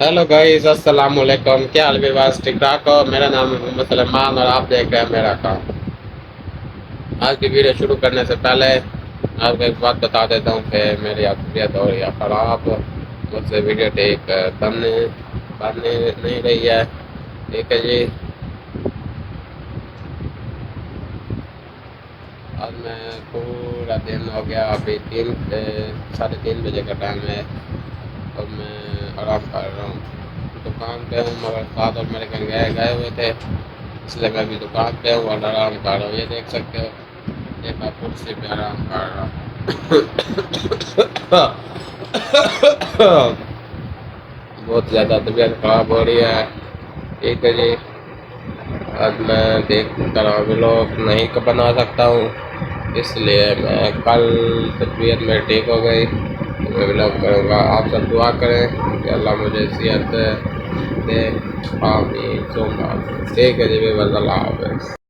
Hello guys, अस्सलाम वालेकुम। क्या हाल बस ठीक ठाक हो? मेरा नाम है मोहम्मद सलेमान और आप देख रहे हैं मेरा काम। आज की वीडियो शुरू करने से पहले आपको एक बात बता देता हूँ कि मेरी तबीयत हो रही है खराब। मुझसे वीडियो ठीक बनने नहीं रही है। ठीक है जी। आज मैं पूरा दिन हो गया, अभी 3 से 3:30 बजे का टाइम है और मैं आराम कर रहा हूँ। दुकान पे हूँ मगर साथ और मेरे कहीं गए हुए थे, इसलिए मैं अभी दुकान पे हूँ और आराम कर रहा हूँ। ये देख सकते हो, ये मैं कुर्सी पे आराम कर रहा हूँ। बहुत ज़्यादा तबीयत खराब हो रही है। ठीक है जी। आज मैं देख तरह व्लॉग नहीं बना सकता हूँ, इसलिए मैं कल तबीयत मेरी ठीक हो गई तो मैं व्लॉग करूँगा। आप सब दुआ करें कि अल्लाह मुझे सेहत दे। आमीन। ठीक है जी, अल्लाह हाफ़िज़।